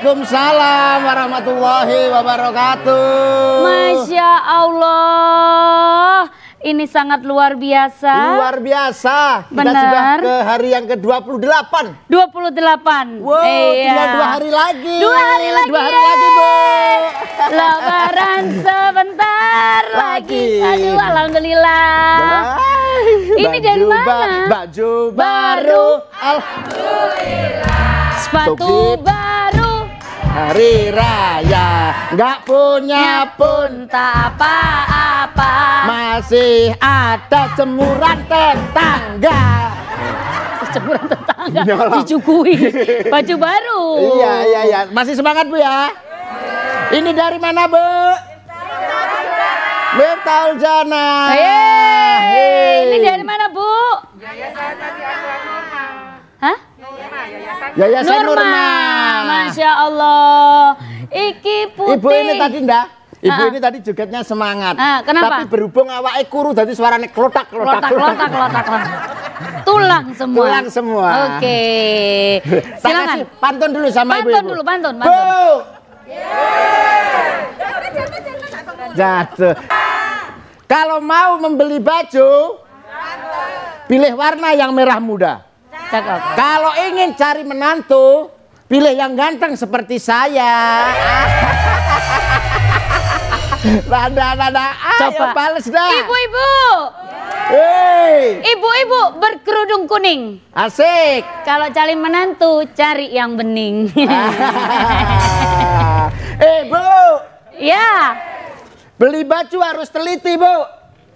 Waalaikumsalam warahmatullahi wabarakatuh. Masya Allah, ini sangat luar biasa. Luar biasa. Kita Benar. sudah ke hari yang ke-28. 28. Wow, tinggal 2 hari lagi. 2 hari lagi. 2 hari lagi, Bu. Lebaran sebentar lagi. Aduh, alhamdulillah. Ini dari mana? Baju baru. Alhamdulillah. Sepatu Topi baru. Hari raya nggak punya pun tak apa-apa. masih ada jemuran tetangga. Jemuran tetangga Nyolong. dicukui. Baju baru. Iya. Masih semangat, Bu ya? Ini dari mana, Bu? Miftahul Jannah. Ini dari mana, Bu? Hah? Yayasan Nurma. Masya Allah. Iki putih. Ibu ini tadi ndak? Ibu ini tadi jogetnya semangat. Kenapa? Tapi berhubung awake kuru tadi suaranya klotak. Tulang semua. Tulang semua. Oke. Silakan. Pantun dulu sama ibu. Pantun. Bu. Jatuh. Kalau mau membeli baju, pilih warna yang merah muda. Cakep. Kalau ingin cari menantu, pilih yang ganteng seperti saya. Nada, ayo bales dah. Ibu-ibu. Hei. Ibu-ibu berkerudung kuning. Asik. Kalau cari menantu, cari yang bening. Bu. Ya. Beli baju harus teliti, Bu.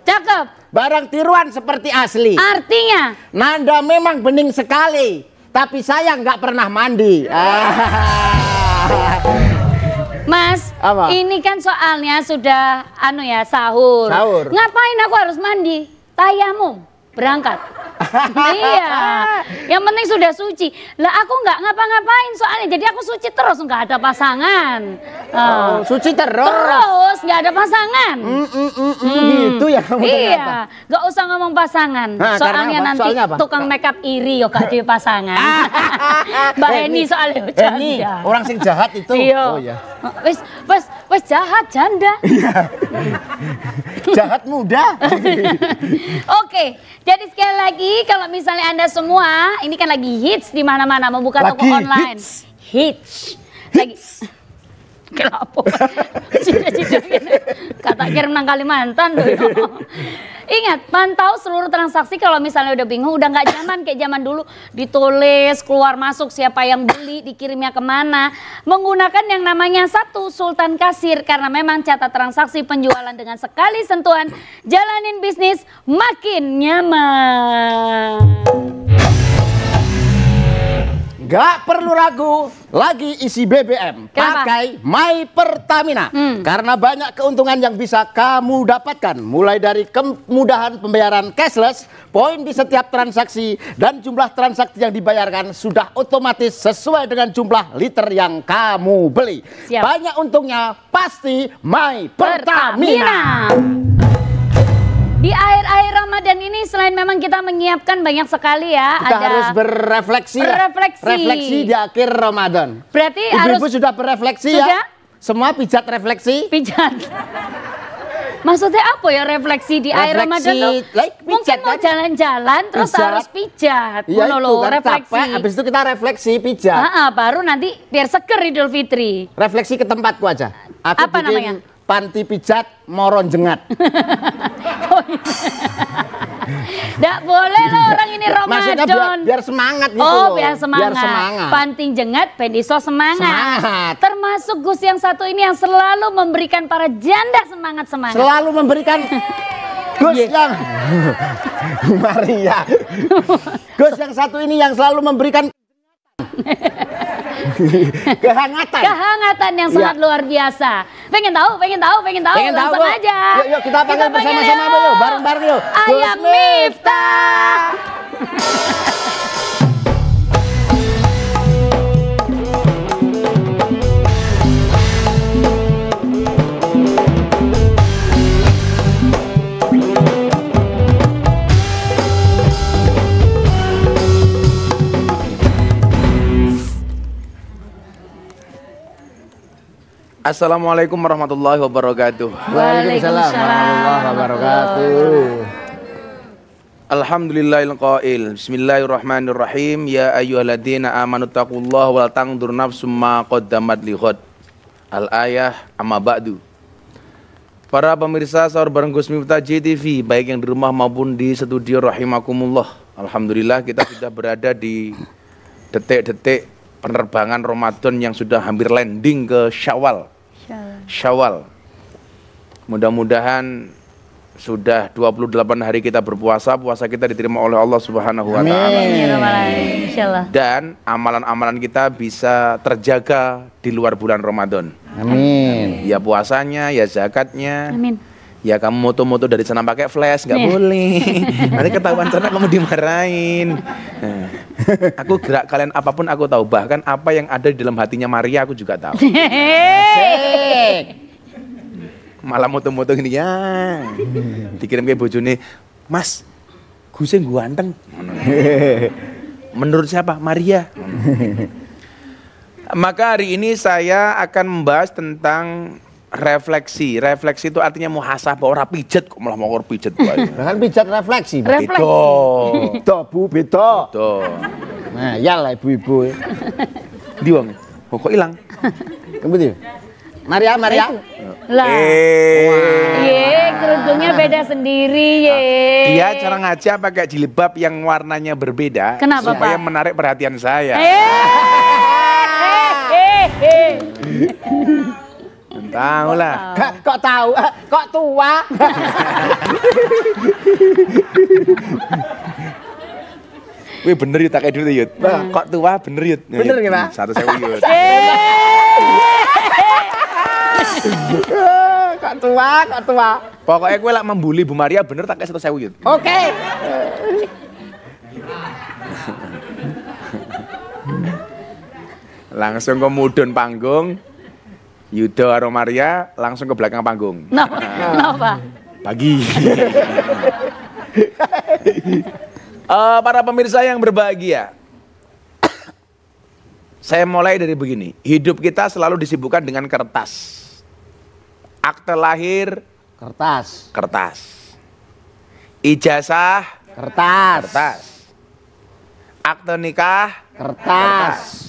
Cakep. Barang tiruan seperti asli. Artinya? Nanda memang bening sekali, tapi saya nggak pernah mandi. Mas, apa? Ini kan soalnya sudah sahur. Ngapain aku harus mandi? Tayamum, berangkat. Iya, yang penting sudah suci. Lah aku nggak ngapa-ngapain soalnya, jadi aku suci terus, nggak ada pasangan. Suci terus? Terus nggak ada pasangan. Gitu ya kamu ternyata. Iya, nggak usah ngomong pasangan. Soalnya nanti tukang makeup iri yo gak di pasangan. Mbak Eni soalnya janda. Orang sing jahat itu. Iya. Oh ya. Wes jahat janda. Jahat muda. Oke, jadi sekali lagi kalau misalnya Anda semua ini kan lagi hits di mana-mana membuka toko online. Hits. Lagi. Kenapa? Cita-cita kata kirim nang Kalimantan loh. Ingat, pantau seluruh transaksi. Kalau misalnya udah bingung, udah nggak zaman kayak zaman dulu ditulis keluar masuk siapa yang beli, dikirimnya kemana, menggunakan yang namanya satu Sultan Kasir, karena memang catat transaksi penjualan dengan sekali sentuhan, jalanin bisnis makin nyaman. Gak perlu ragu lagi isi BBM. Kenapa? Pakai My Pertamina. Karena banyak keuntungan yang bisa kamu dapatkan. Mulai dari kemudahan pembayaran cashless, poin di setiap transaksi, dan jumlah transaksi yang dibayarkan sudah otomatis sesuai dengan jumlah liter yang kamu beli. Siap. Banyak untungnya, pasti My Pertamina. Di akhir-akhir Ramadan ini selain memang kita menyiapkan banyak sekali ya. Kita harus berefleksi. Refleksi di akhir Ramadan. Berarti Ibu-ibu sudah berefleksi sudah? Ya? Semua pijat refleksi? Pijat. Maksudnya apa ya refleksi di akhir Ramadan tuh? Mungkin mau jalan-jalan terus harus pijat. Iya itu kan refleksi. Capek, habis itu kita refleksi pijat. Baru nanti biar seger Idul Fitri. Refleksi ke tempatku aja. Aku apa bikin namanya? Panti pijat moron jengat. Nggak boleh loh orang ini Ramadan. Maksudnya biar semangat gitu. Oh, biar semangat. Biar semangat. Panting jengat, pendiso semangat. Termasuk Gus yang satu ini yang selalu memberikan para janda semangat-semangat. Selalu memberikan Gus yang Maria. Gus yang satu ini yang selalu memberikan kehangatan yang sangat luar biasa. Pengen tahu langsung aja. Yuk kita panggil bersama-sama yuk, bareng-bareng yuk. Ayam Miftah. Assalamualaikum warahmatullahi wabarakatuh. Waalaikumsalam warahmatullahi wabarakatuh. Alhamdulillahil qail. Bismillahirrahmanirrahim. Ya ayyuhalladzina amanu taqullaha wal tanzur nafsum ma qaddamat lighad. Al-ayah amma ba'du. Para pemirsa sahur bareng Gus Miftah JTV, baik yang di rumah maupun di studio rahimakumullah. Alhamdulillah kita sudah berada di detik-detik penerbangan Ramadan yang sudah hampir landing ke Syawal. Syawal. Mudah-mudahan sudah 28 hari kita berpuasa, puasa kita diterima oleh Allah Subhanahu wa taala. Insyaallah. Dan amalan-amalan kita bisa terjaga di luar bulan Ramadan. Amin. Ya puasanya, ya zakatnya. Amin. Ya kamu moto-moto dari sana pakai flash, nggak boleh. Nanti ketahuan sana kamu dimarahin. Nah, aku gerak kalian apapun aku tahu. Bahkan apa yang ada di dalam hatinya Maria aku juga tahu. Malah moto-moto gini ya. Dikirim ke bojone, Mas, Gus ganteng. Menurut siapa? Maria. Maka hari ini saya akan membahas tentang refleksi. Refleksi itu artinya muhasabah, ora pijet kok malah mau pijet. Bahkan pijat refleksi. Refleksi. Beda, Bu, beda. Tuh. Nah, yalah ibu-ibu. Di wong. Kok hilang? Kemudian. Maria. Lah. Kerudungnya beda sendiri, Dia cara ngaji pakai jilbab yang warnanya berbeda. Kenapa, supaya Pak? menarik perhatian saya. Tahu lah. Kok tahu? Kok tua? Wih bener yut tak kayak dulu yut. Kok tua bener yut. Bener gimana? 1.000 yut. Kok tua? Pokoknya gue lah membuli Bu Maria bener tak kayak 1.000 yut. Oke. Langsung ke mudun panggung. Yuda karo Maria langsung ke belakang panggung. Kenapa? Pagi. Para pemirsa yang berbahagia. Saya mulai dari begini. Hidup kita selalu disibukkan dengan kertas. Akte lahir, kertas. Ijazah, kertas. Akte nikah, Kertas.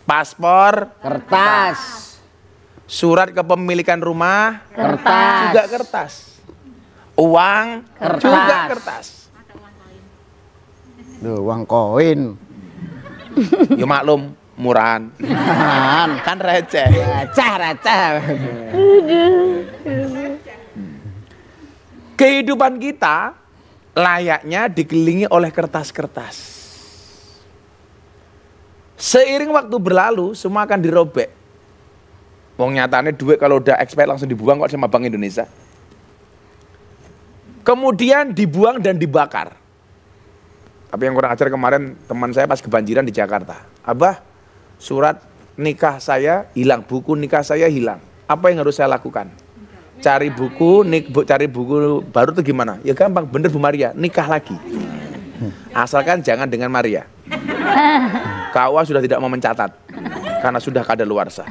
Paspor, Kertas. surat kepemilikan rumah, Kertas. juga kertas. Uang, Kertas. juga kertas. Duh, uang koin. Ya maklum, murahan. Kan receh. Receh. Kehidupan kita layaknya dikelilingi oleh kertas-kertas. Seiring waktu berlalu, semua akan dirobek. Wong nyatanya duit kalau udah expired langsung dibuang kok sama Bank Indonesia. Kemudian dibuang dan dibakar. Tapi yang kurang ajar kemarin teman saya pas kebanjiran di Jakarta. Abah, surat nikah saya hilang, buku nikah saya hilang. Apa yang harus saya lakukan? Cari buku baru tuh gimana? Ya gampang, bener Bu Maria, nikah lagi. Asalkan jangan dengan Maria. KUA sudah tidak mau mencatat karena sudah kadaluarsa.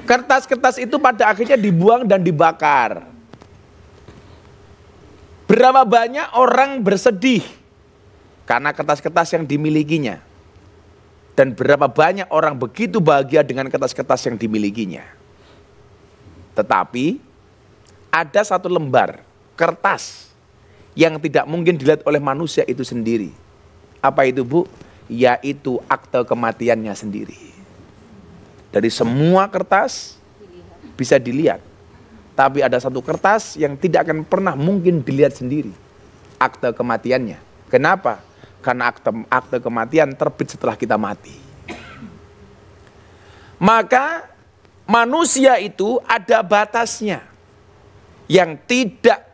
Kertas-kertas itu pada akhirnya dibuang dan dibakar. Berapa banyak orang bersedih karena kertas-kertas yang dimilikinya. Dan berapa banyak orang begitu bahagia dengan kertas-kertas yang dimilikinya. Tetapi ada satu lembar kertas yang tidak mungkin dilihat oleh manusia itu sendiri. Apa itu, Bu? Yaitu akte kematiannya sendiri. Dari semua kertas bisa dilihat. Tapi ada satu kertas yang tidak akan pernah mungkin dilihat sendiri. Akte kematiannya. Kenapa? Karena akte kematian terbit setelah kita mati. Maka manusia itu ada batasnya. Yang tidak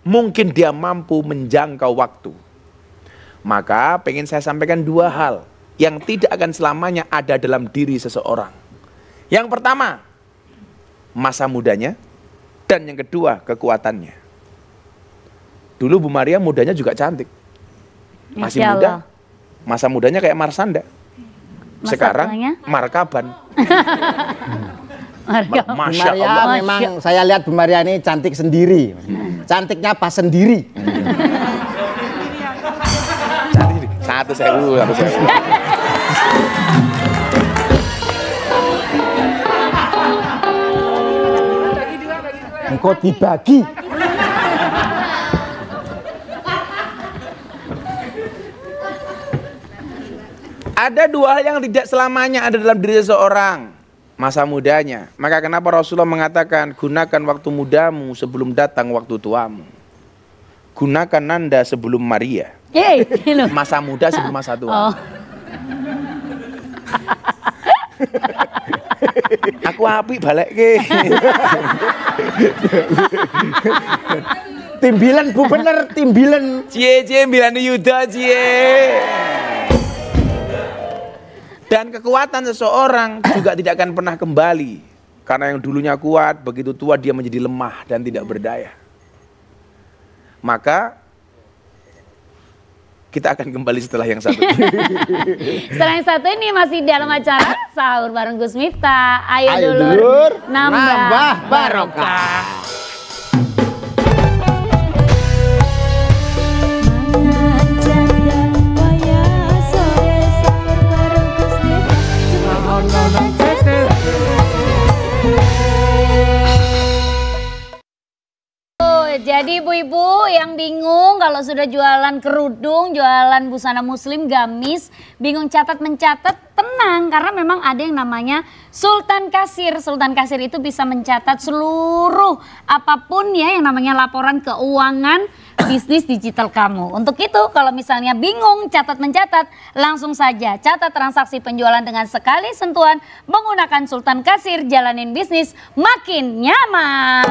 mungkin dia mampu menjangkau waktu. Maka pengen saya sampaikan dua hal yang tidak akan selamanya ada dalam diri seseorang. Yang pertama, masa mudanya. Dan yang kedua, kekuatannya. Dulu Bu Maria mudanya juga cantik. Masih muda. Masa mudanya kayak Marsanda. Sekarang markaban. Masya Allah. Memang saya lihat Bu Maria ini cantik sendiri. Cantiknya pas sendiri. Satu sewu. Engkau dibagi. Ada dua hal yang tidak selamanya ada dalam diri seseorang. Masa mudanya. Maka kenapa Rasulullah mengatakan, gunakan waktu mudamu sebelum datang waktu tuamu. Gunakan Nanda sebelum Maria. Masa muda sebelum masa tua. Aku api balik ke. Timbilan Bu bener, timbilan. Cie bilan Yuda cie. Dan kekuatan seseorang juga tidak akan pernah kembali. Karena yang dulunya kuat, begitu tua dia menjadi lemah dan tidak berdaya. Maka kita akan kembali setelah yang satu. Setelah yang satu ini masih dalam acara Sahur bareng Gus Miftah. Ayo dulur, dulur nambah barokah. Jadi ibu-ibu yang bingung kalau sudah jualan kerudung, jualan busana muslim, gamis, bingung catat mencatat, tenang karena memang ada yang namanya Sultan Kasir. Sultan Kasir itu bisa mencatat seluruh apapun ya yang namanya laporan keuangan bisnis digital kamu. Untuk itu kalau misalnya bingung catat mencatat, langsung saja catat transaksi penjualan dengan sekali sentuhan menggunakan Sultan Kasir, jalanin bisnis makin nyaman.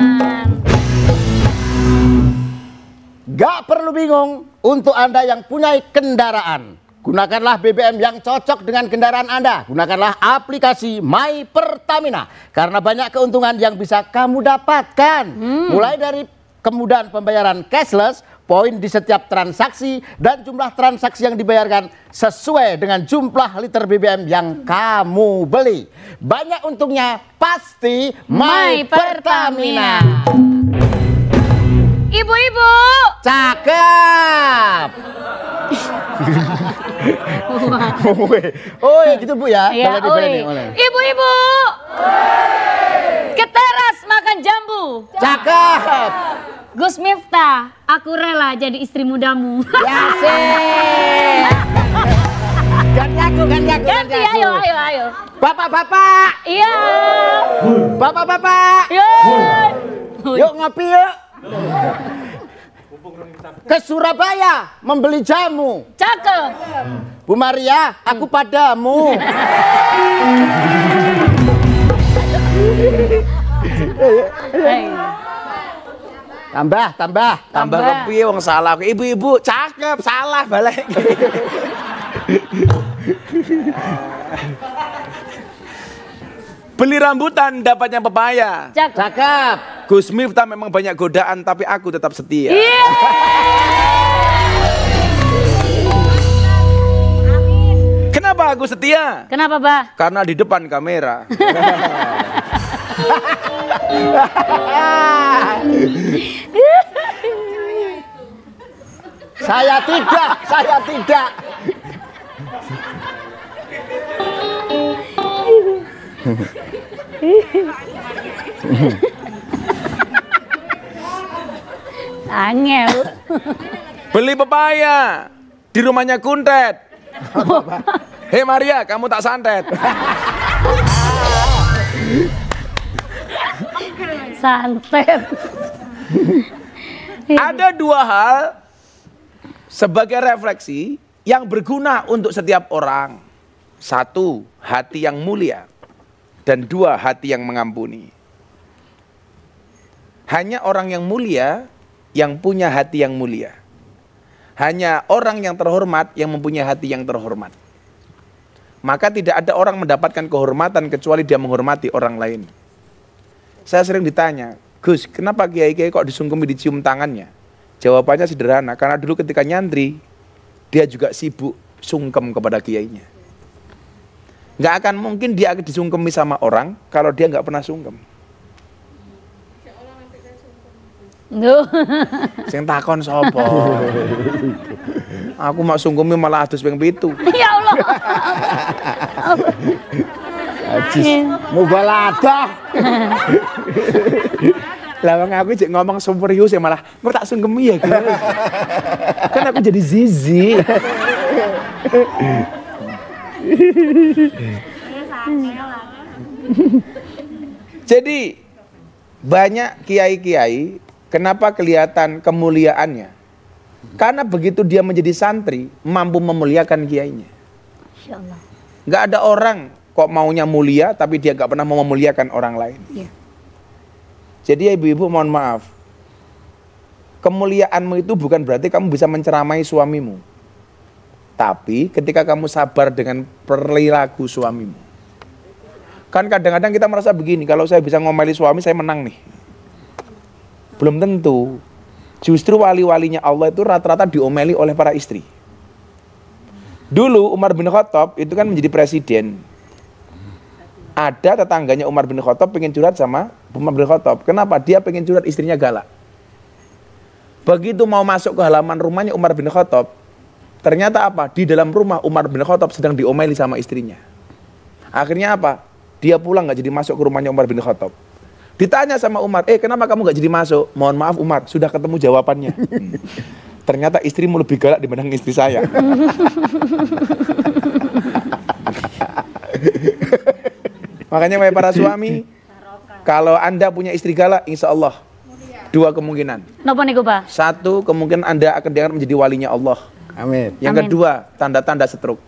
Gak perlu bingung untuk Anda yang punya kendaraan. Gunakanlah BBM yang cocok dengan kendaraan Anda. Gunakanlah aplikasi My Pertamina. Karena banyak keuntungan yang bisa kamu dapatkan. Mulai dari kemudahan pembayaran cashless, poin di setiap transaksi, dan jumlah transaksi yang dibayarkan sesuai dengan jumlah liter BBM yang kamu beli. Banyak untungnya, pasti My Pertamina. Ibu-ibu, cakep. Oh ya gitu Bu ya. Ya, ibu-ibu, ke teras makan jambu. Cakep. Gus Miftah, aku rela jadi istri mudamu. Ya sih. Ganti aku. Ayo. Bapak-bapak. Iya. Bapak-bapak. Yuk ngopi yuk. Ke Surabaya membeli jamu. Cakep. Bu Maria, aku padamu. Tambah kepiye wong salah. Ibu-ibu cakep, salah balik. Beli rambutan dapatnya pepaya. Cakep. Gus Miftah memang banyak godaan tapi aku tetap setia. Kenapa aku setia? Kenapa, Bah? Karena di depan kamera. Saya tidak. Angel. Beli pepaya di rumahnya Kuntet. Hei Maria, kamu tak santet. Santet. Ada dua hal sebagai refleksi yang berguna untuk setiap orang. Satu, hati yang mulia. Dan dua, hati yang mengampuni. Hanya orang yang mulia yang punya hati yang mulia. Hanya orang yang terhormat yang mempunyai hati yang terhormat. Maka tidak ada orang mendapatkan kehormatan kecuali dia menghormati orang lain. Saya sering ditanya, Gus, kenapa kiai-kiai kok disungkemi dicium tangannya? Jawabannya sederhana, karena dulu ketika nyantri, dia juga sibuk sungkem kepada kiainya. Nggak akan mungkin dia disungkemi sama orang kalau dia nggak pernah sungkem. Duh. Sing takon sapa? Aku mau sungkemi malah adus ping 7. Ya Allah. Ajis, mubaladah. Lah wong aku jek ngomong serius ya malah kok tak sungkemi ya guys. Kan aku jadi zizi. Jadi banyak kiai-kiai kenapa kelihatan kemuliaannya? Karena begitu dia menjadi santri mampu memuliakan kiainya. Insyaallah. Nggak ada orang kok maunya mulia tapi dia nggak pernah mau memuliakan orang lain. Iya. Jadi ya ibu-ibu mohon maaf. Kemuliaanmu itu bukan berarti kamu bisa menceramai suamimu. Tapi ketika kamu sabar dengan perilaku suamimu. Kan kadang-kadang kita merasa begini, kalau saya bisa ngomeli suami saya menang nih. Belum tentu. Justru wali-walinya Allah itu rata-rata diomeli oleh para istri. Dulu Umar bin Khattab itu kan menjadi presiden. Ada tetangganya Umar bin Khattab pengen curhat sama Umar bin Khattab. Kenapa? Dia pengen curhat, istrinya galak. Begitu mau masuk ke halaman rumahnya Umar bin Khattab, ternyata apa? Di dalam rumah Umar bin Khattab sedang diomeli sama istrinya. Akhirnya apa? Dia pulang nggak jadi masuk ke rumahnya Umar bin Khattab. Ditanya sama Umar, kenapa kamu nggak jadi masuk? Mohon maaf Umar, sudah ketemu jawabannya. Ternyata istrimu lebih galak dibanding istri saya. Makanya para suami, kalau Anda punya istri galak, insya Allah 2 kemungkinan. Napa niku, Pak? 1, kemungkinan Anda akan diangkat menjadi walinya Allah. Amin. Yang Amin. kedua, tanda-tanda stroke.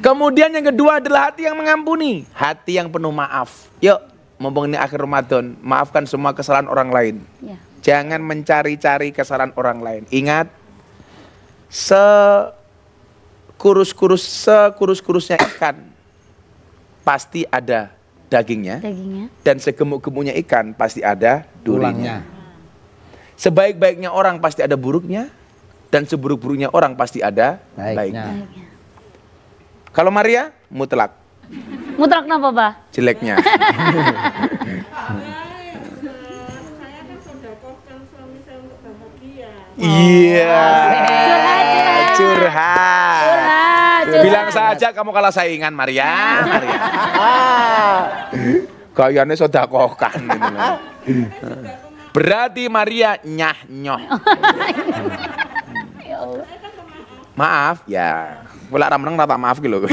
Kemudian yang kedua adalah hati yang mengampuni, hati yang penuh maaf. Yuk, mumpung ini akhir Ramadan, maafkan semua kesalahan orang lain. Ya. Jangan mencari-cari kesalahan orang lain. Ingat, sekurus-kurusnya ikan pasti ada dagingnya. Dan segemuk-gemuknya ikan pasti ada durinya. Sebaik-baiknya orang pasti ada buruknya, dan seburuk-buruknya orang pasti ada baiknya. Kalau Maria, mutlak. Mutlak napa, Pak? Jeleknya. Iya. Curhat. Bilang saja kamu kalah saingan Maria. Kayaknya sodakohkan gitu loh. Berarti Maria nyah nyoh. Maaf ya. Pula menang rata maaf gitu.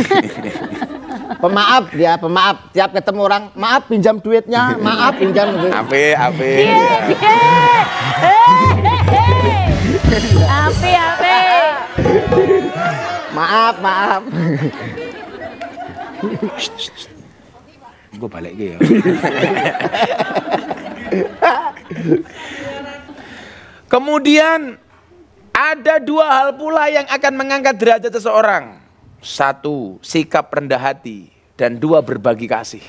Pemaaf dia, pemaaf. Tiap ketemu orang, maaf pinjam duitnya, maaf pinjam. Ape. Maaf. Gue balik ya. Kemudian ada 2 hal pula yang akan mengangkat derajat seseorang. 1, sikap rendah hati. Dan 2, berbagi kasih.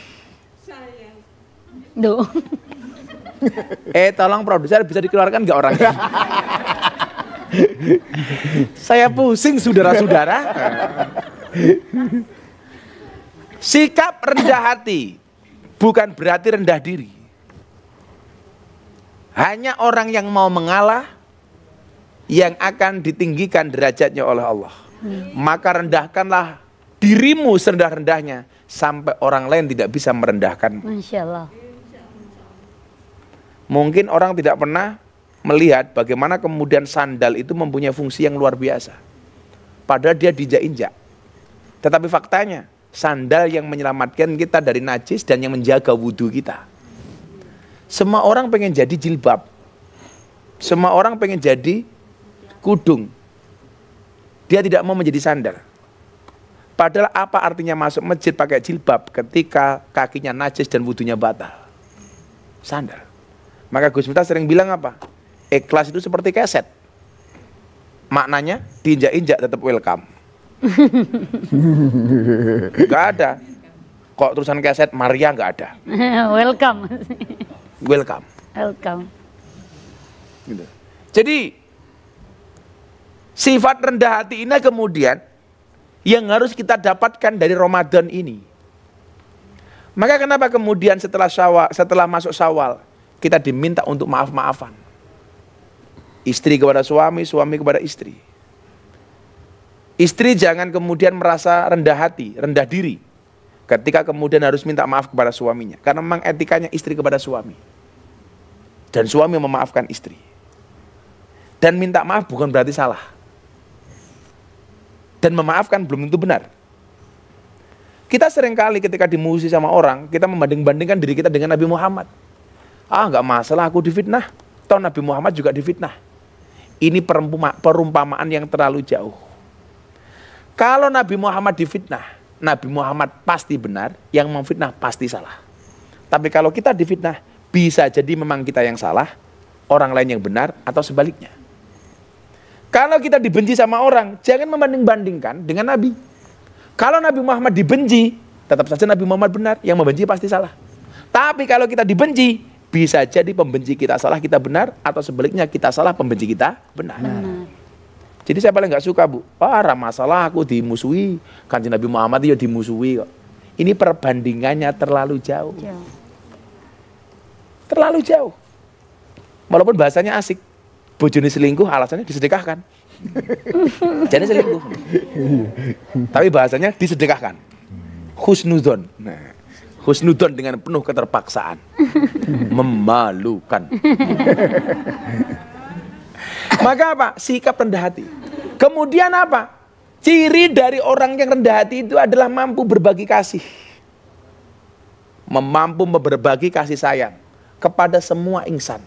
Duh. Tolong produser bisa dikeluarkan nggak orangnya? Saya pusing saudara-saudara. Sikap rendah hati bukan berarti rendah diri. Hanya orang yang mau mengalah yang akan ditinggikan derajatnya oleh Allah. Maka rendahkanlah dirimu serendah-rendahnya sampai orang lain tidak bisa merendahkanmu. Masya Allah. Mungkin orang tidak pernah melihat bagaimana kemudian sandal itu mempunyai fungsi yang luar biasa. Padahal dia diinjak-injak. Tetapi faktanya sandal yang menyelamatkan kita dari najis dan yang menjaga wudhu kita. Semua orang pengen jadi jilbab. Semua orang pengen jadi kudung. Dia tidak mau menjadi sandal. Padahal apa artinya masuk masjid pakai jilbab ketika kakinya najis dan wudhunya batal? Sandal. Maka Gus Miftah sering bilang apa? Ikhlas itu seperti keset. Maknanya diinjak-injak tetap welcome. Gak ada. Kok tulisan keset Maria gak ada. Welcome. Welcome. Welcome. Gitu. Jadi Sifat rendah hati ini kemudian yang harus kita dapatkan dari Ramadan ini. Maka kenapa kemudian setelah masuk Syawal kita diminta untuk maaf-maafan. Istri kepada suami, suami kepada istri. Istri jangan kemudian merasa rendah hati, rendah diri ketika kemudian harus minta maaf kepada suaminya. Karena memang etikanya istri kepada suami. Dan suami memaafkan istri. Dan minta maaf bukan berarti salah. Dan memaafkan belum tentu benar. Kita seringkali ketika dimusuhi sama orang, kita membanding-bandingkan diri kita dengan Nabi Muhammad. Nggak masalah aku difitnah. Toh Nabi Muhammad juga difitnah. Ini perumpamaan yang terlalu jauh. Kalau Nabi Muhammad difitnah, Nabi Muhammad pasti benar, yang memfitnah pasti salah. Tapi kalau kita difitnah, bisa jadi memang kita yang salah, orang lain yang benar, atau sebaliknya. Kalau kita dibenci sama orang, jangan membanding-bandingkan dengan Nabi. Kalau Nabi Muhammad dibenci, tetap saja Nabi Muhammad benar, yang membenci pasti salah. Tapi kalau kita dibenci, bisa jadi pembenci kita salah, kita benar, atau sebaliknya kita salah, pembenci kita benar. Jadi saya paling nggak suka, Bu. Parah masalah aku dimusuhi, Kanjeng Nabi Muhammad ya dimusuhi kok. Ini perbandingannya terlalu jauh. Terlalu jauh. Walaupun bahasanya asik. Bojone selingkuh alasannya disedekahkan. Jadi selingkuh. Tapi bahasanya disedekahkan. Husnudon. Nah, husnudon dengan penuh keterpaksaan. Memalukan. Maka apa? Sikap rendah hati. Kemudian apa? Ciri dari orang yang rendah hati itu adalah mampu berbagi kasih. Mampu berbagi kasih sayang kepada semua insan.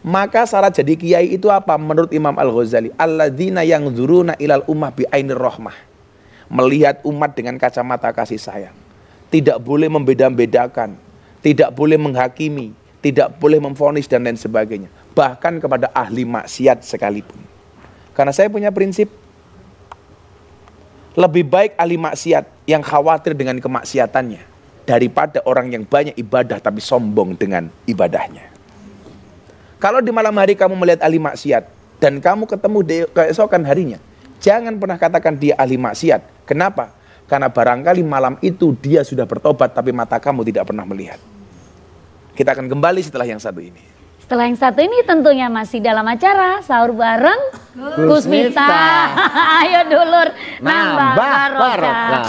Maka syarat jadi kiai itu apa? Menurut Imam Al-Ghazali, alladzina yanzuruna ilal ummah bi ainir rahmah. Melihat umat dengan kacamata kasih sayang. Tidak boleh membeda-bedakan, tidak boleh menghakimi, tidak boleh memvonis dan lain sebagainya. Bahkan kepada ahli maksiat sekalipun. Karena saya punya prinsip, lebih baik ahli maksiat yang khawatir dengan kemaksiatannya daripada orang yang banyak ibadah tapi sombong dengan ibadahnya. Kalau di malam hari kamu melihat ahli maksiat dan kamu ketemu keesokan harinya, jangan pernah katakan dia ahli maksiat. Kenapa? Karena barangkali malam itu dia sudah bertobat tapi mata kamu tidak pernah melihat. Kita akan kembali setelah yang satu ini. Setelah yang satu ini tentunya masih dalam acara Sahur Bareng Gus Miftah. Ayo dulur, nambah barokah.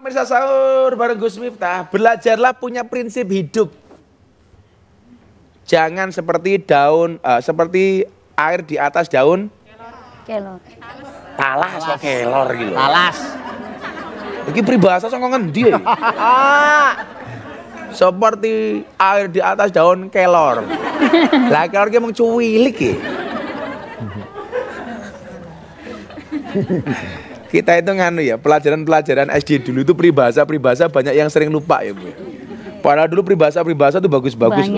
Pemirsa Sahur Bareng Gus Miftah, belajarlah punya prinsip hidup. Jangan seperti seperti air di atas daun kelor. Talas kok kelor gitu. Talas. Iki pribahasa saka ngendi? Seperti air di atas daun kelor. Lah kelor ki mung cuwilik ya. Kita itu nganu ya, pelajaran-pelajaran SD dulu itu peribahasa banyak yang sering lupa ya, Bu. Padahal dulu peribahasa itu bagus-bagus.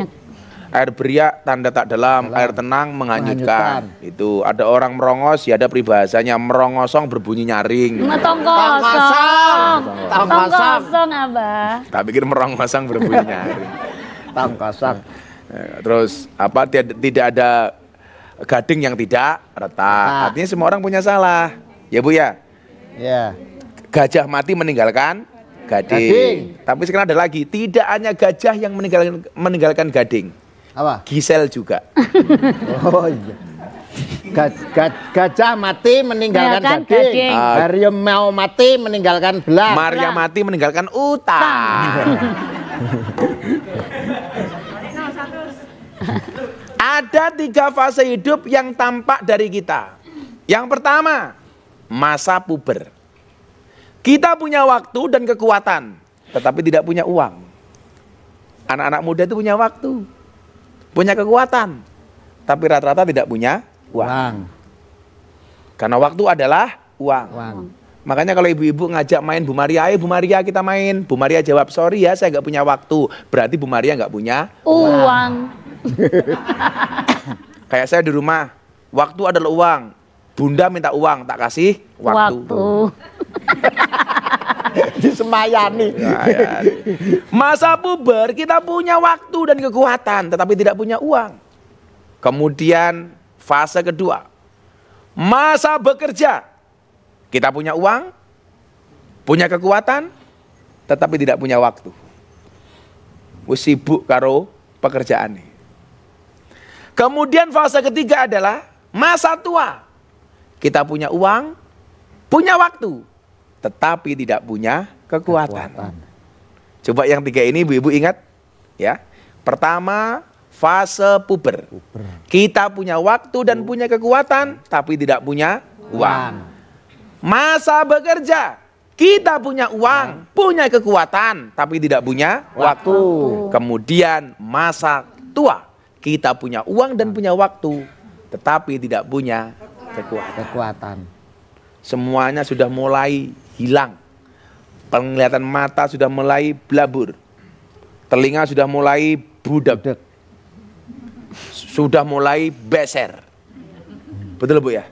Air beriak tanda tak dalam, air tenang menghanyutkan. Itu ada orang merongos, ya ada peribahasanya merongosong berbunyi nyaring. Tong kosong, Abah. Tak pikir merongosong berbunyi nyaring. Tong kosong. Terus apa? Tidak ada gading yang tidak retak. Artinya semua orang punya salah. Ya, Bu ya. Ya. Gajah mati meninggalkan gading. Tapi sekarang ada lagi, tidak hanya gajah yang meninggalkan gading. Apa? Gisel juga. Oh iya. Gajah mati meninggalkan gading. Harimau mati meninggalkan belang. Maria mati meninggalkan utang. Ada 3 fase hidup yang tampak dari kita. Yang pertama, masa puber. Kita punya waktu dan kekuatan, tetapi tidak punya uang. Anak-anak muda itu punya waktu, punya kekuatan, tapi rata-rata tidak punya uang. Karena waktu adalah uang. Makanya kalau ibu-ibu ngajak main Bu Maria, ayo Bu Maria kita main. Bu Maria jawab, sorry ya saya nggak punya waktu. Berarti Bu Maria nggak punya uang. Kayak saya di rumah, Waktu adalah uang. Bunda minta uang, tak kasih waktu. Disemayani. Masa puber kita punya waktu dan kekuatan, tetapi tidak punya uang. Kemudian fase kedua, masa bekerja. Kita punya uang, punya kekuatan, tetapi tidak punya waktu. Wis sibuk karo pekerjaan. Kemudian fase ketiga adalah masa tua. Kita punya uang, punya waktu, tetapi tidak punya kekuatan. Coba yang tiga ini ibu-ibu ingat ya. Pertama, fase puber. Kita punya waktu dan punya kekuatan, tapi tidak punya uang. Masa bekerja, kita punya uang, punya kekuatan, tapi tidak punya waktu. Kemudian masa tua, kita punya uang dan punya waktu, tetapi tidak punya kekuatan. Semuanya sudah mulai hilang. Penglihatan mata sudah mulai blabur. Telinga sudah mulai budak. Sudah mulai beser. Betul Bu ya?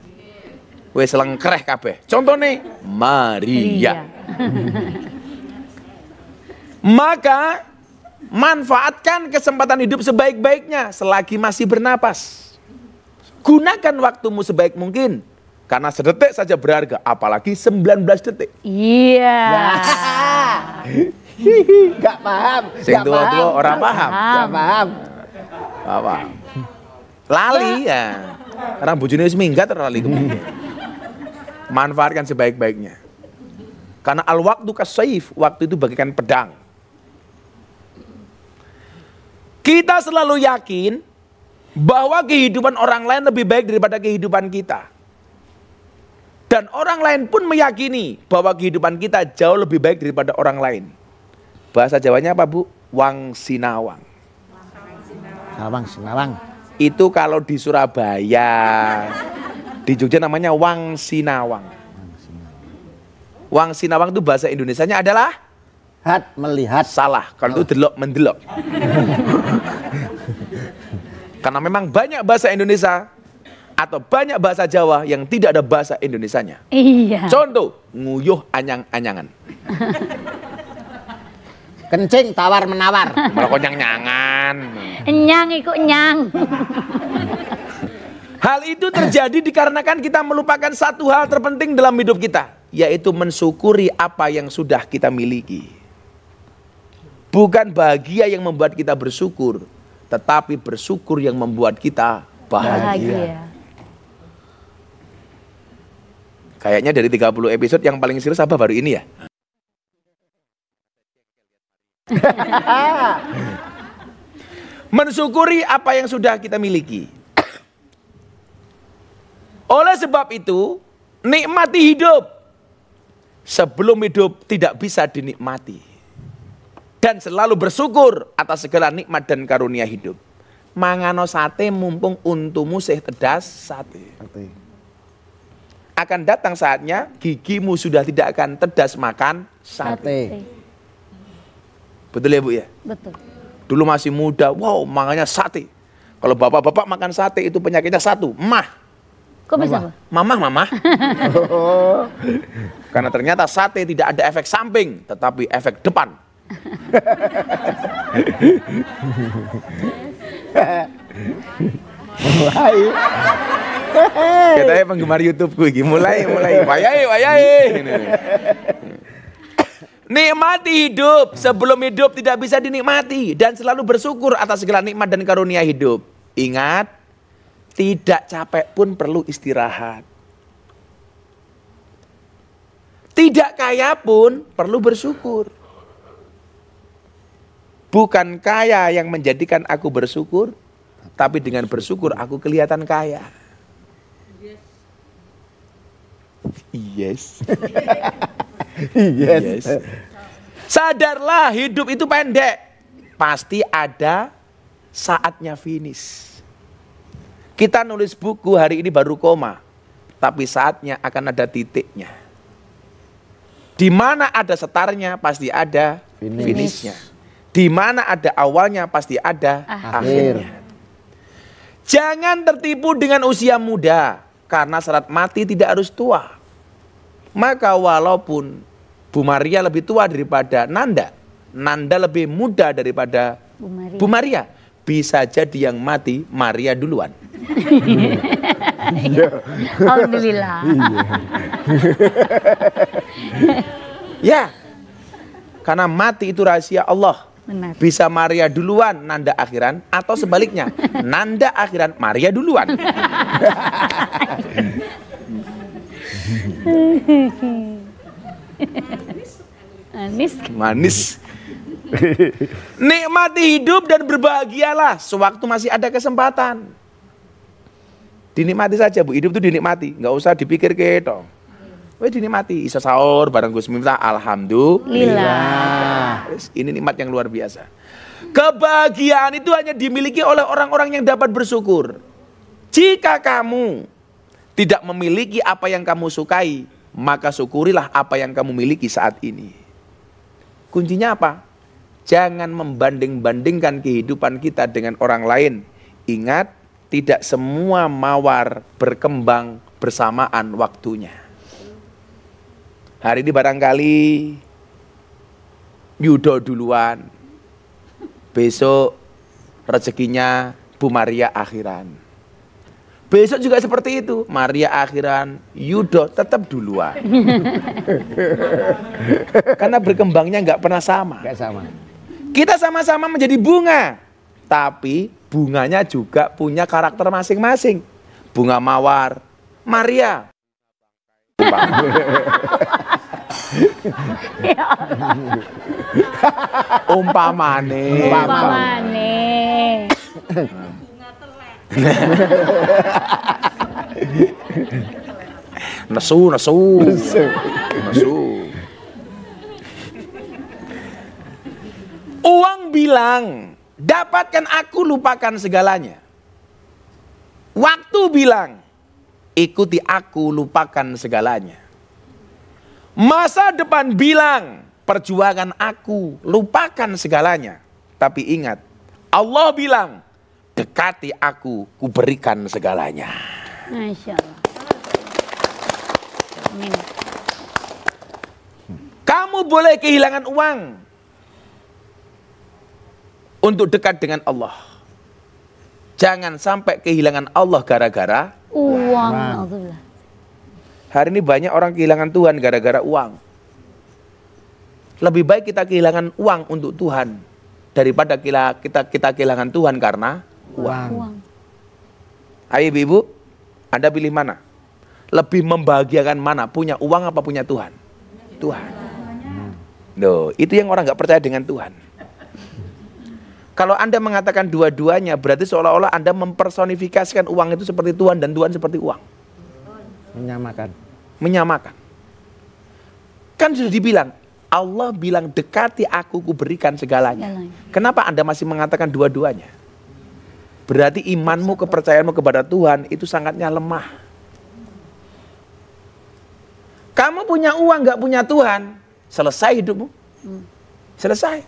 Wes lengkreh kabeh. Contohnya Maria. Maka manfaatkan kesempatan hidup sebaik-baiknya selagi masih bernapas. Gunakan waktumu sebaik mungkin. Karena sedetik saja berharga, apalagi 19 detik. Iya. Gak paham. Sing tua-tua orang paham. Gak paham. Apa? Lali ya. Orang bojone wis minggat lali. Manfaatkan sebaik-baiknya. Karena al-waktu kasayf, waktu itu bagaikan pedang. Kita selalu yakin bahwa kehidupan orang lain lebih baik daripada kehidupan kita. Dan orang lain pun meyakini bahwa kehidupan kita jauh lebih baik daripada orang lain. Bahasa Jawanya apa Bu? Wang sinawang. Sinawang. Itu kalau di Surabaya, di Jogja namanya Wang Sinawang. Wang Sinawang itu bahasa Indonesianya adalah melihat. Salah, kalau itu delok mendelok. Karena memang banyak bahasa Indonesia atau banyak bahasa Jawa yang tidak ada bahasa Indonesianya. Iya. Contoh, nguyuh anyang-anyangan. Kencing tawar menawar. Malah nyang-nyangan. Nyang ikut nyang. Hal itu terjadi dikarenakan kita melupakan satu hal terpenting dalam hidup kita, yaitu mensyukuri apa yang sudah kita miliki. Bukan bahagia yang membuat kita bersyukur, tetapi bersyukur yang membuat kita bahagia. Kayaknya dari 30 episode yang paling serius apa baru ini ya? Mensyukuri apa yang sudah kita miliki. Oleh sebab itu, nikmati hidup sebelum hidup tidak bisa dinikmati. Dan selalu bersyukur atas segala nikmat dan karunia hidup. Mangano sate mumpung untumu sih tedas sate. Akan datang saatnya gigimu sudah tidak akan tedas makan sate. Betul ya Bu ya? Betul. Dulu masih muda, wow makanya sate. Kalau bapak-bapak makan sate itu penyakitnya satu, mah. Kok bisa Bu? Mamah. Karena ternyata sate tidak ada efek samping, tetapi efek depan. Mulai. Katanya penggemar YouTubeku ini mulai. Wayai. Nikmati hidup sebelum hidup tidak bisa dinikmati dan selalu bersyukur atas segala nikmat dan karunia hidup. Ingat, tidak capek pun perlu istirahat. Tidak kaya pun perlu bersyukur. Bukan kaya yang menjadikan aku bersyukur, tapi dengan bersyukur aku kelihatan kaya. Yes. Yes. Sadarlah hidup itu pendek. Pasti ada saatnya finish. Kita nulis buku hari ini baru koma, tapi saatnya akan ada titiknya. Di mana ada startnya pasti ada finishnya. Di mana ada awalnya pasti ada akhirnya. Jangan tertipu dengan usia muda, karena syarat mati tidak harus tua. Maka walaupun Bu Maria lebih tua daripada Nanda, Nanda lebih muda daripada Bu Maria, bisa jadi yang mati Maria duluan. Alhamdulillah. Ya, karena mati itu rahasia Allah. Benar. Bisa Maria duluan, Nanda akhiran, atau sebaliknya, Nanda akhiran, Maria duluan. Manis. Nikmati hidup dan berbahagialah sewaktu masih ada kesempatan. Dinikmati saja Bu, hidup itu dinikmati, nggak usah dipikir gitu. Dinikmati, isa sahur bareng Gus Miftah, alhamdulillah. Ini nikmat yang luar biasa. Kebahagiaan itu hanya dimiliki oleh orang-orang yang dapat bersyukur. Jika kamu tidak memiliki apa yang kamu sukai, maka syukurilah apa yang kamu miliki saat ini. Kuncinya apa? Jangan membanding-bandingkan kehidupan kita dengan orang lain. Ingat, tidak semua mawar berkembang bersamaan waktunya. Hari ini barangkali Yudo duluan, besok rezekinya Bu Maria akhiran. Besok juga seperti itu, Maria akhiran, Yudo tetap duluan. Karena berkembangnya nggak pernah sama. Nggak sama. Kita sama-sama menjadi bunga, tapi bunganya juga punya karakter masing-masing. Bunga mawar, Maria. Umpamane. Nesu. Uang bilang, dapatkan aku, lupakan segalanya. Waktu bilang, ikuti aku, lupakan segalanya. Masa depan bilang, perjuangan aku, lupakan segalanya. Tapi ingat, Allah bilang, dekati aku, kuberikan segalanya. Masya Allah. Amin. Kamu boleh kehilangan uang untuk dekat dengan Allah. Jangan sampai kehilangan Allah gara-gara uang. Hari ini banyak orang kehilangan Tuhan gara-gara uang. Lebih baik kita kehilangan uang untuk Tuhan daripada kita kehilangan Tuhan karena uang. Ayo ibu, Anda pilih mana? Lebih membahagiakan mana? Punya uang apa punya Tuhan? Tuhan. Loh, itu yang orang nggak percaya dengan Tuhan. Kalau Anda mengatakan dua-duanya, berarti seolah-olah Anda mempersonifikasikan uang itu seperti Tuhan dan Tuhan seperti uang. Menyamakan. Kan sudah dibilang, Allah bilang dekati aku, kuberikan segalanya. Kenapa Anda masih mengatakan dua-duanya? Berarti imanmu, kepercayaanmu kepada Tuhan itu sangatnya lemah. Kamu punya uang, nggak punya Tuhan, selesai hidupmu. Selesai.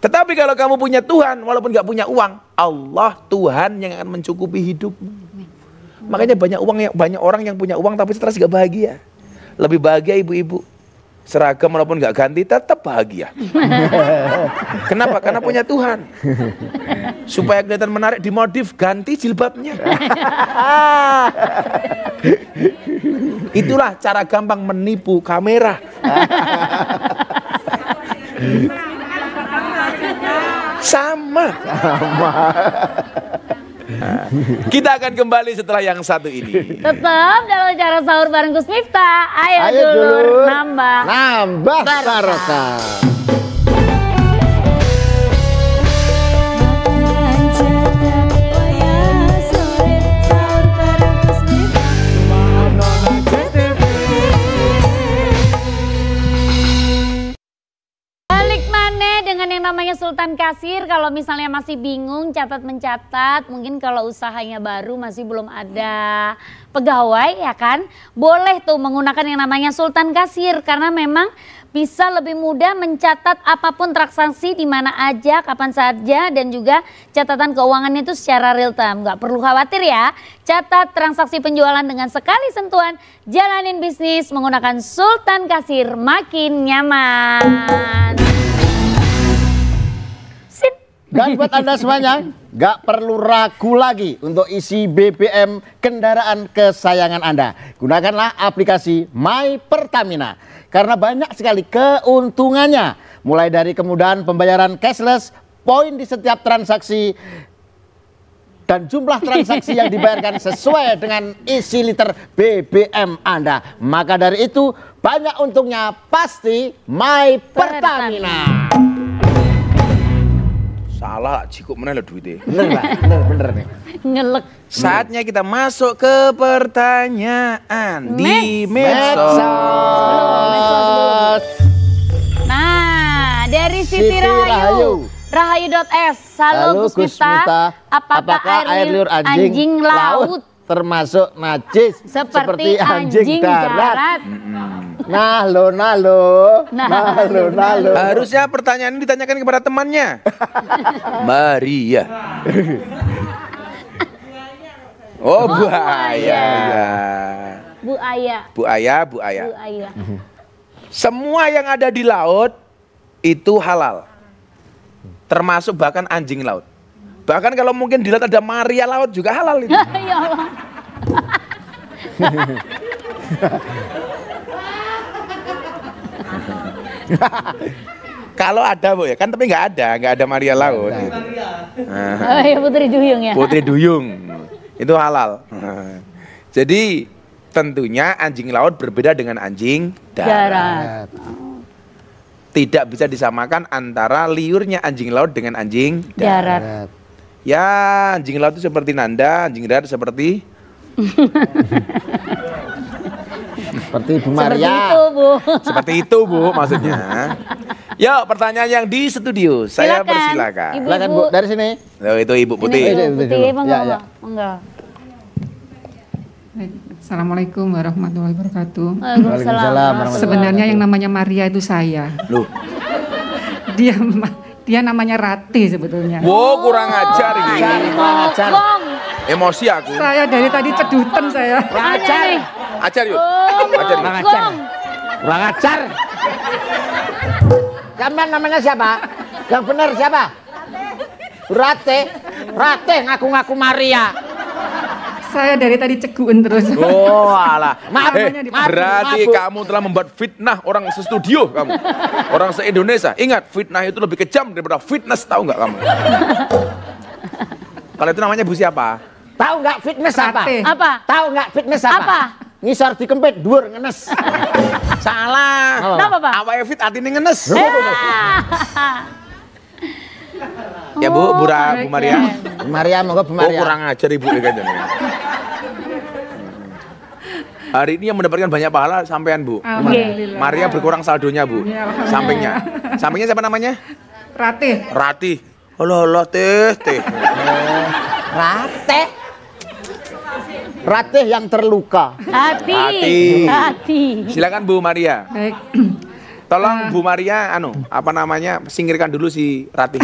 Tetapi kalau kamu punya Tuhan, walaupun nggak punya uang, Allah Tuhan yang akan mencukupi hidupmu. Makanya banyak orang yang punya uang tapi stres, gak bahagia. Lebih bahagia ibu-ibu, seragam walaupun gak ganti tetap bahagia. Kenapa? Karena punya Tuhan. Supaya kelihatan menarik, dimodif, ganti jilbabnya. Itulah cara gampang menipu kamera. Sama. Kita akan kembali setelah yang satu ini. Tetap dalam cara sahur bareng Gus Miftah. Ayo dulur, nambah barokah. Balik maneh dengan yang namanya Sultan Kasir, kalau misalnya masih bingung catat mencatat, mungkin kalau usahanya baru masih belum ada pegawai ya kan, boleh tuh menggunakan yang namanya Sultan Kasir karena memang bisa lebih mudah mencatat apapun transaksi di mana aja, kapan saja, dan juga catatan keuangannya itu secara real time. Nggak perlu khawatir ya, catat transaksi penjualan dengan sekali sentuhan, jalanin bisnis menggunakan Sultan Kasir, makin nyaman. Dan buat Anda semuanya, nggak perlu ragu lagi untuk isi BBM kendaraan kesayangan Anda. Gunakanlah aplikasi My Pertamina. Karena banyak sekali keuntungannya. Mulai dari kemudahan pembayaran cashless, poin di setiap transaksi, dan jumlah transaksi yang dibayarkan sesuai dengan isi liter BBM Anda. Maka dari itu, banyak untungnya pasti My Pertamina. Salah, cukup mana duitnya. Bener nih. Ngelek. Saatnya kita masuk ke pertanyaan di medsos. Nah, dari Siti Rahayu. Rahayu.s. Halo Gus Miftah, apakah air liur anjing laut termasuk najis seperti anjing darat? Nah lo. Harusnya pertanyaan ini ditanyakan kepada temannya. Maria. Oh, buaya. Buaya. Semua yang ada di laut itu halal. Termasuk bahkan anjing laut. Bahkan kalau mungkin di laut ada Maria laut juga halal itu. Ya Allah. Kalau ada Bu ya, kan tapi nggak ada Maria laut. Oh ya, Putri Duyung ya. Putri Duyung itu halal. Jadi tentunya anjing laut berbeda dengan anjing darat. Tidak bisa disamakan antara liurnya anjing laut dengan anjing darat. Ya, anjing laut itu seperti Nanda, anjing darat seperti Bu Maria. Seperti itu Bu maksudnya. Yuk, pertanyaan yang di studio. Saya persilakan. Silakan Bu, dari sini. Oh, itu Ibu Putih. Enggak. Assalamualaikum warahmatullahi wabarakatuh. Waalaikumsalam. Sebenarnya yang namanya Maria itu saya. Loh. Dia namanya Rati sebetulnya. Wow, kurang ajar ini. Ajar. Emosi aku. Saya dari tadi cedutan saya. Ajar yuk. Kurang ajar. Sampean namanya siapa? Yang benar siapa? Rate ngaku-ngaku Maria. Saya dari tadi ceguin terus. Oh alah. Maaf, berarti kamu telah membuat fitnah orang sestudio kamu. Orang se-Indonesia. Ingat, fitnah itu lebih kejam daripada fitness, tahu nggak kamu? Kalau itu namanya Bu siapa? Tahu nggak fitness apa? Apa? Tahu nggak fitness apa? Apa? Ngisor dikempit, dhuwur ngenes. Salah. Kenapa, Pak? Awake fit atine ngenes. Ya Bu Maria. Maria, monggo Bu Maria. Oh, kurang ajar Ibu kan. Hari ini yang mendapatkan banyak pahala sampean Bu. Alhamdulillah. Maria berkurang saldonya Bu. Ya, alhamdulillah. Sampingnya siapa namanya? Rati. Allah teh. Rate yang terluka. Hati. Silakan Bu Maria. Baik. Tolong Bu Maria singkirkan dulu si Rati.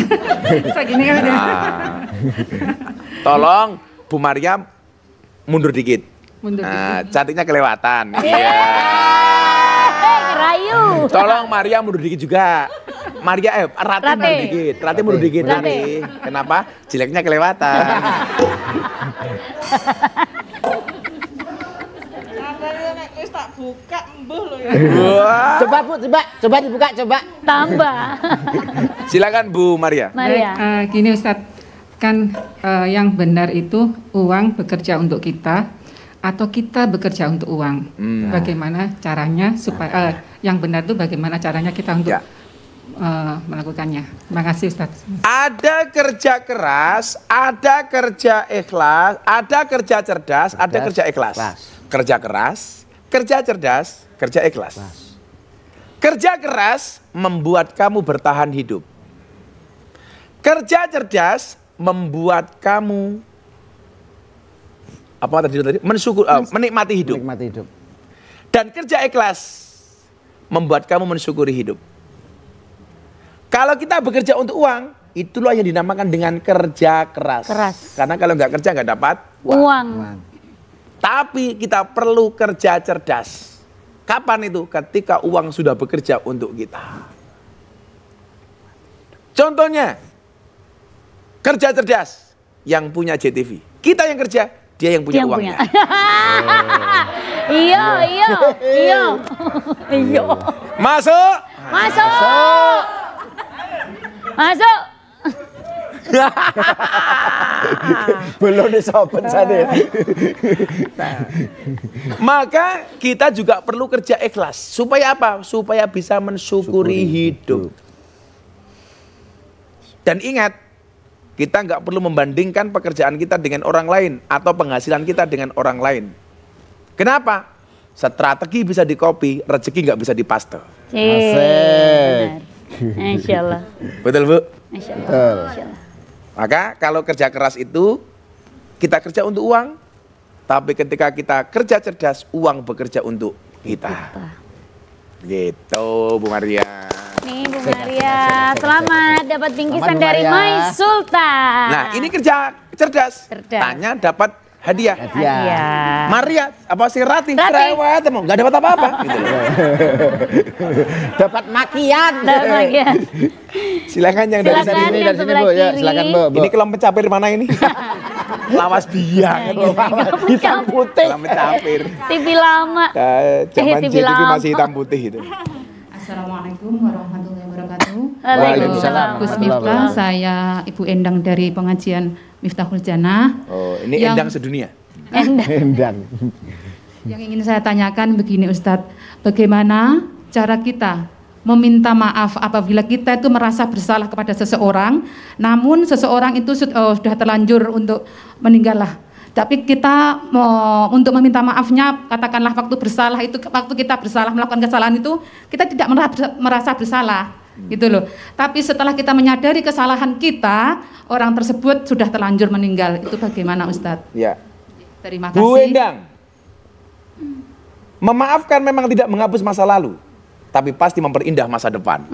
Saya gini kan. Tolong Bu Maria mundur dikit. Cantiknya kelewatan. Iya. Rayu. Tolong Maria mundur dikit juga. Rati mundur dikit. Rati mundur dikit. Rati. Kenapa? Jeleknya kelewatan. Buka embuh loh ya. Coba Bu, coba dibuka, coba. Tambah. Silakan Bu Maria. Baik, gini Ustadz, kan yang benar itu uang bekerja untuk kita atau kita bekerja untuk uang. Bagaimana caranya supaya yang benar itu bagaimana caranya kita untuk melakukannya. Terima kasih Ustadz. Ada kerja keras, ada kerja ikhlas, ada kerja cerdas, ada kerja ikhlas. Kerja keras, kerja cerdas, kerja ikhlas. Kerja keras membuat kamu bertahan hidup. Kerja cerdas membuat kamu apa tadi? Menikmati hidup. Menikmati hidup. Dan kerja ikhlas membuat kamu mensyukuri hidup. Kalau kita bekerja untuk uang, itulah yang dinamakan dengan kerja keras. Karena kalau nggak kerja nggak dapat Uang. Tapi kita perlu kerja cerdas. Kapan itu? Ketika uang sudah bekerja untuk kita. Contohnya, kerja cerdas yang punya JTV. Kita yang kerja, dia yang punya uangnya. Iya. Masuk. Belum disopen sana. Maka kita juga perlu kerja ikhlas. Supaya apa? Supaya bisa mensyukuri hidup. Dan ingat, kita nggak perlu membandingkan pekerjaan kita dengan orang lain atau penghasilan kita dengan orang lain. Kenapa? Strategi bisa di-copy, rezeki nggak bisa dipaste. Asik. Insya Allah. Betul, Bu? Insya Allah. Maka kalau kerja keras itu, kita kerja untuk uang. Tapi ketika kita kerja cerdas, uang bekerja untuk kita. Gitu, Bu Maria. Nih Bu Maria, selamat dapat bingkisan dari Mai Sultan. Nah, ini kerja cerdas. Tanya dapat hadiah. Maria, apa sih Rati? Cerewet, emang nggak dapat apa-apa. Gitu. Dapat makian. Silakan yang dari sini, dari sini Bu, ya silakan Bu. Ini kelam pencapir mana ini? Lawas biang. Hitam putih. Kelam pencapir. TV lama. Zaman TV JTV lama. masih hitam putih itu. Assalamualaikum warahmatullahi wabarakatuh. Waalaikumsalam. Gus Miftah, saya Ibu Endang dari pengajian Miftahul Jannah. Oh, ini Endang sedunia. Endang. Yang ingin saya tanyakan begini Ustadz, bagaimana cara kita meminta maaf apabila kita itu merasa bersalah kepada seseorang, namun seseorang itu sudah terlanjur untuk meninggal lah. Tapi kita untuk meminta maafnya, katakanlah waktu bersalah itu, waktu kita bersalah melakukan kesalahan itu, kita tidak merasa bersalah, gitu loh. Tapi setelah kita menyadari kesalahan kita, orang tersebut sudah terlanjur meninggal. Itu bagaimana Ustadz? Ya. Terima kasih. Bu Endang, memaafkan memang tidak menghapus masa lalu, tapi pasti memperindah masa depan.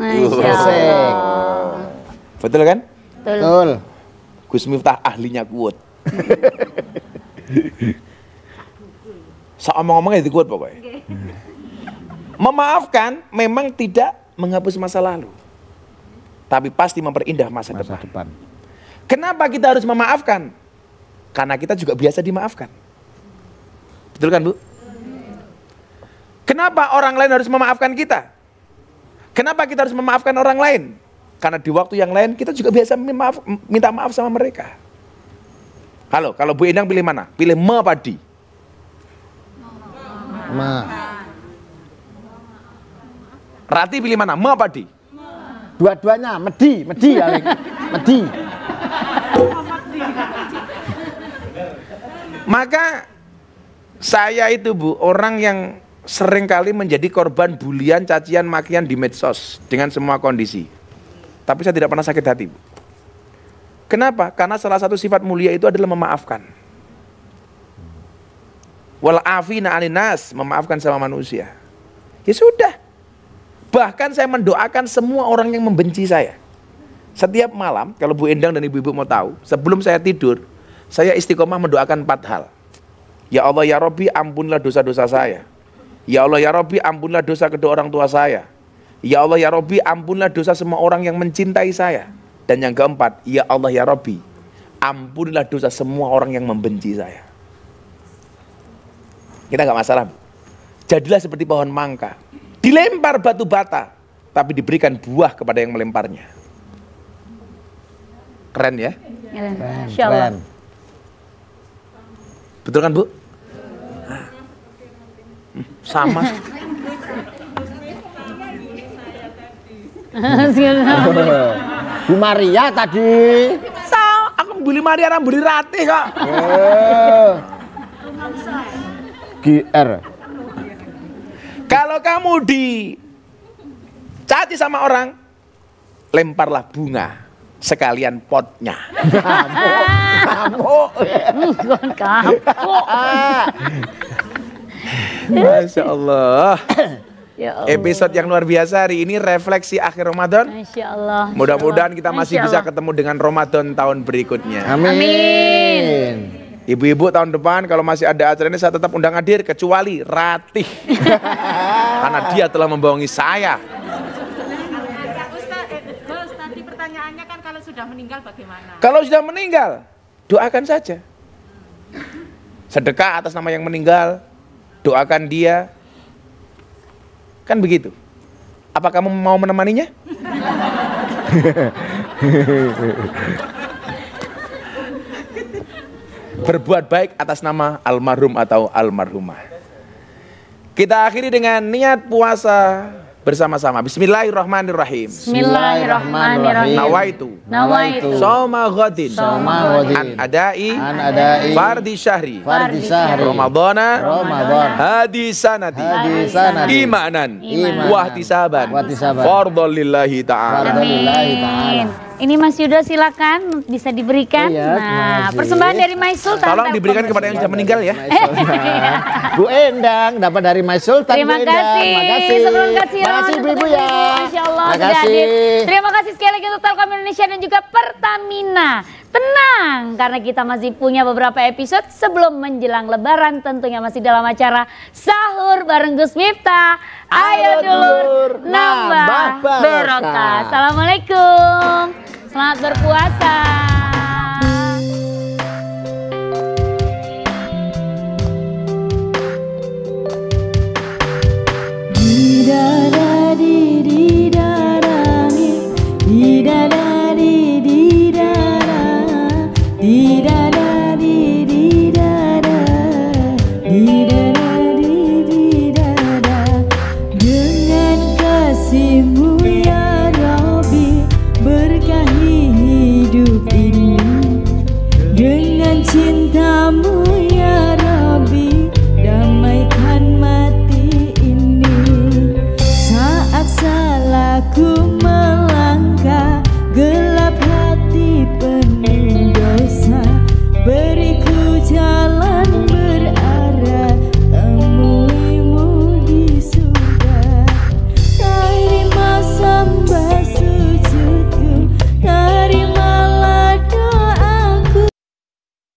Betul kan? Betul. Gus Miftah ahlinya kuat. Omong-omongnya itu kuat pokoknya. Memaafkan memang tidak menghapus masa lalu, tapi pasti memperindah masa depan. Kenapa kita harus memaafkan? Karena kita juga biasa dimaafkan. Betul kan Bu? Kenapa orang lain harus memaafkan kita? Kenapa kita harus memaafkan orang lain? Karena di waktu yang lain kita juga biasa minta maaf sama mereka. Halo, kalau Bu Endang pilih mana? Pilih ma apa di? Ma. Rati pilih mana? Ma apa di? Dua-duanya, medi Alik. Medi. Maka saya itu Bu, orang yang sering kali menjadi korban bulian, cacian, makian di medsos dengan semua kondisi. Tapi saya tidak pernah sakit hati, Bu. Kenapa? Karena salah satu sifat mulia itu adalah memaafkan. Wal afina 'anin nas, memaafkan sama manusia. Ya sudah. Bahkan saya mendoakan semua orang yang membenci saya. Setiap malam, kalau Bu Endang dan ibu-ibu mau tahu, sebelum saya tidur, saya istiqomah mendoakan 4 hal. Ya Allah ya Rabbi, ampunlah dosa-dosa saya. Ya Allah ya Rabbi, ampunlah dosa kedua orang tua saya. Ya Allah ya Rabbi, ampunlah dosa semua orang yang mencintai saya. Dan yang keempat, ya Allah ya Rabbi, ampunilah dosa semua orang yang membenci saya. Kita nggak masalah. Jadilah seperti pohon mangga, dilempar batu bata, tapi diberikan buah kepada yang melemparnya. Keren ya? Keren. Betul kan Bu? Sama. Bu Maria tadi. Aku beli Maria, orang beli Ratih kok. GR. Kalau kamu dicaci sama orang, lemparlah bunga. sekalian potnya. Ngamuk. Kapok. Masya Allah. Ya Allah. Episode yang luar biasa hari ini refleksi akhir Ramadan. Masya Allah. Mudah-mudahan kita masih Masya bisa Allah. ketemu dengan Ramadan tahun berikutnya. Amin. Ibu-ibu tahun depan kalau masih ada acara ini saya tetap undang hadir kecuali Ratih. Karena dia telah membohongi saya. Gus, nanti pertanyaannya kan kalau sudah meninggal bagaimana? Kalau sudah meninggal, doakan saja. Sedekah atas nama yang meninggal, doakan dia. Kan begitu. Apa kamu mau menemaninya? Berbuat baik atas nama almarhum atau almarhumah. Kita akhiri dengan niat puasa bersama-sama. Bismillahirrahmanirrahim. Bismillahirrahmanirrahim. Nawaitu. Soma ghadin. An adai. Fardi syahri. Ramadana. Hadi sanati. Imanan. Wahtisaban. Fardhon lillahi ta'ala. Amin. Ini Mas Yuda silakan bisa diberikan. Iya, Nah, makasih. persembahan dari My Sultan. Tolong diberikan kepada yang sudah meninggal ya. Bu Endang dapat dari My Sultan. Terima Bu Endang. kasih. Makasih. Sebelum kasih Makasih ibu-ibu ya. Insya Allah Terima sudah kasih. hadir. Terima kasih sekali lagi untuk Telkom Indonesia dan juga Pertamina. Tenang, karena kita masih punya beberapa episode sebelum menjelang Lebaran. Tentunya masih dalam acara Sahur bareng Gus Miftah. Ayo dulur, nambah barokah. Assalamualaikum. Selamat berpuasa. Dengan kasih-Mu ya Rabbi, berkahi hidup ini. Dengan cinta-Mu ya Rabbi, damaikan mati ini. Saat salahku melangkah, gelap hati penuh dosa, beriku jalan